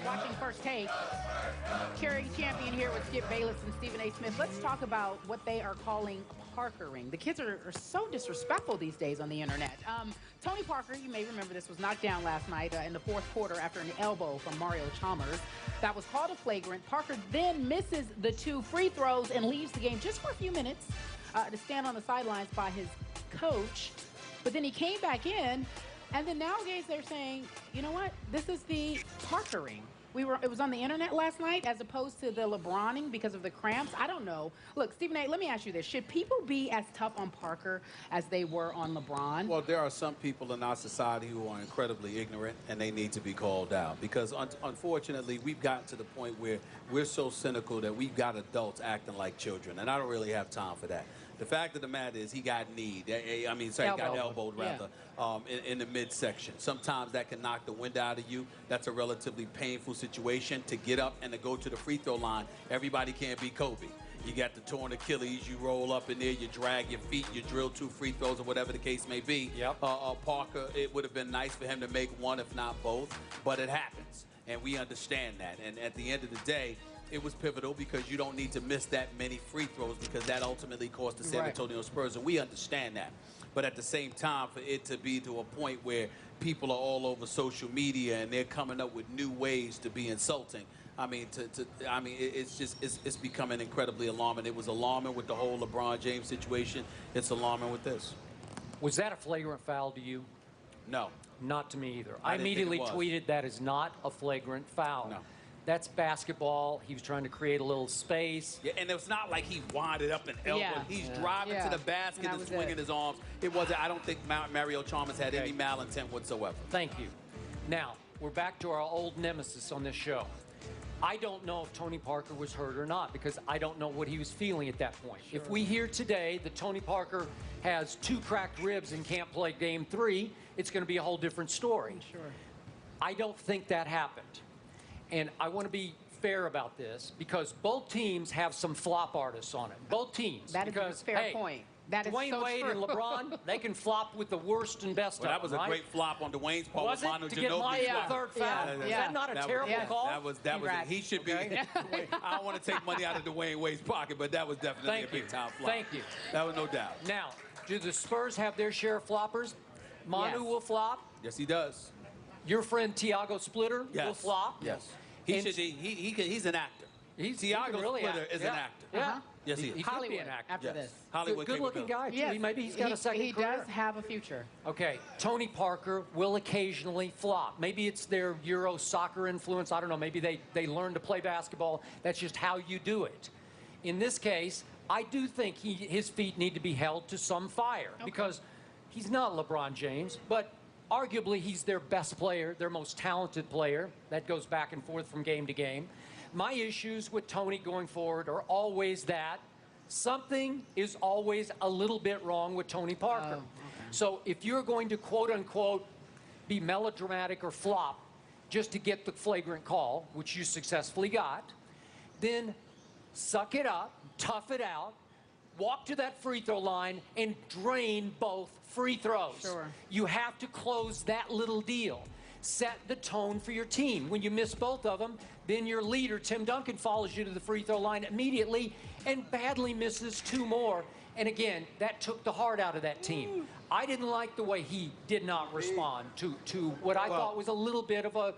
watching First Take. Cherry Champion here with Skip Bayless and Stephen A. Smith. Let's talk about what they are calling Parkering. The kids are so disrespectful these days on the internet. Tony Parker, you may remember this, was knocked down last night in the fourth quarter after an elbow from Mario Chalmers. That was called a flagrant. Parker then misses the 2 free throws and leaves the game just for a few minutes to stand on the sidelines by his coach. But then he came back in, and then nowadays they're saying, you know what? This is the Parkering. It was on the internet last night as opposed to the Lebroning because of the cramps. I don't know. Look, Stephen A., let me ask you this. Should people be as tough on Parker as they were on LeBron? Well, there are some people in our society who are incredibly ignorant, and they need to be called out. Because, unfortunately, we've gotten to the point where we're so cynical that we've got adults acting like children, and I don't really have time for that. The fact of the matter is he got kneed. He got elbowed, rather, in the midsection. Sometimes that can knock the wind out of you. That's a relatively painful situation to get up and to go to the free throw line. Everybody can't be Kobe. You got the torn Achilles, you roll up in there, you drag your feet, you drill 2 free throws or whatever the case may be. Yep. Parker, it would have been nice for him to make 1, if not both, but it happens. And we understand that. And at the end of the day, it was pivotal because you don't need to miss that many free throws because that ultimately cost the San Antonio Spurs, and we understand that. But at the same time, for it to be to a point where people are all over social media and they're coming up with new ways to be insulting, it's becoming incredibly alarming. It was alarming with the whole LeBron James situation. It's alarming with this. Was that a flagrant foul to you? No. Not to me either. I immediately tweeted that is not a flagrant foul. No. That's basketball. He was trying to create a little space. Yeah, and it's not like he winded up and elbowed. Yeah. He's driving to the basket and swinging his arms. It wasn't. I don't think Mario Chalmers had any malintent whatsoever. Thank you. Now, we're back to our old nemesis on this show. I don't know if Tony Parker was hurt or not because I don't know what he was feeling at that point. Sure. If we hear today that Tony Parker has 2 cracked ribs and can't play Game 3, it's going to be a whole different story. Sure. I don't think that happened. And I want to be fair about this because both teams have some flop artists on it. Both teams. That is a fair point. That is Dwayne so Wade true. and LeBron, they can flop with the worst and best of them, That was a great flop on Dwayne's part. Was it? To get my third foul? Yeah. Is that not a terrible call? That was he should be. I don't want to take money out of Dwayne Wade's pocket, but that was definitely a big-time flop. Thank you. That was no doubt. Now, do the Spurs have their share of floppers? Manu will flop. Yes, he does. Your friend Tiago Splitter will flop. Yes. He's an actor. Tiago Splitter is an actor. Yeah. Yes, he is. He could be an actor. After this. Hollywood Good-looking guy, too. Yes. Maybe he's got a second career. He does have a future. Okay, Tony Parker will occasionally flop. Maybe it's their Euro soccer influence. I don't know. Maybe they learn to play basketball. That's just how you do it. In this case, I do think his feet need to be held to some fire because he's not LeBron James, but arguably he's their best player, their most talented player. That goes back and forth from game to game. My issues with Tony going forward are always that something is always a little bit wrong with Tony Parker. So if you're going to quote-unquote be melodramatic or flop just to get the flagrant call, which you successfully got, then suck it up, tough it out, walk to that free throw line and drain both free throws. Sure. You have to close that little deal. Set the tone for your team. When you miss both of them, then your leader, Tim Duncan, follows you to the free throw line immediately and badly misses 2 more. And again, that took the heart out of that team. I didn't like the way he did not respond to what I thought was a little bit of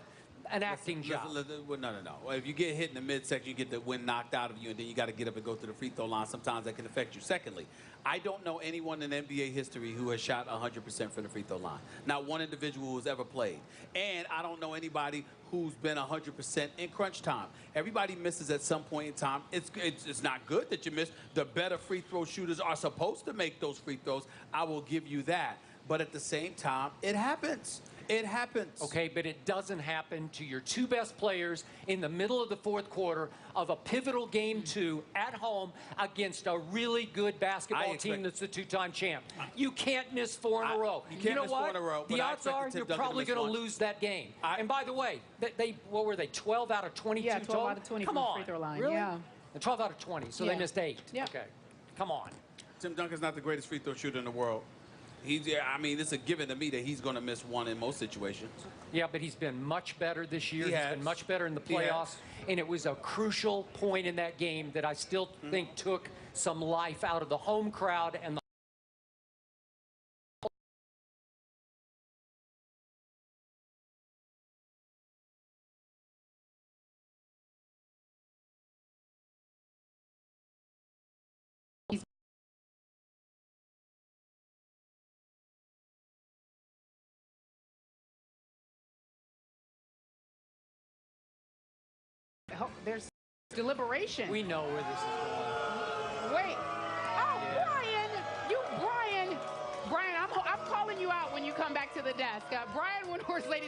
an acting job. No. If you get hit in the midsection, you get the wind knocked out of you, and then you got to get up and go to the free throw line. Sometimes that can affect you. Secondly, I don't know anyone in NBA history who has shot 100% from the free throw line. Not one individual who's ever played. And I don't know anybody who's been 100% in crunch time. Everybody misses at some point in time. It's not good that you miss. The better free throw shooters are supposed to make those free throws. I will give you that. But at the same time, it happens. It happens. Okay, but it doesn't happen to your 2 best players in the middle of the 4th quarter of a pivotal Game 2 at home against a really good basketball team that's the 2-time champ. You can't miss 4 in a row. You can't miss 4 in a row. The odds are you're probably going to lose that game. And by the way, what were they, 12 out of 22 Yeah, 12 out of 20 Come from the on. free throw line. Really? Yeah. 12 out of 20, so they missed 8. Yeah. Okay, come on. Tim Duncan's not the greatest free throw shooter in the world. I mean, it's a given to me that he's going to miss one in most situations. Yeah, but he's been much better this year. He He's has. been much better in the He has. playoffs. And it was a crucial point in that game that I still think took some life out of the home crowd and the There's deliberation. we know where this is going. Wait. Oh, yeah. Brian, I'm calling you out when you come back to the desk. Brian Windhorst, ladies.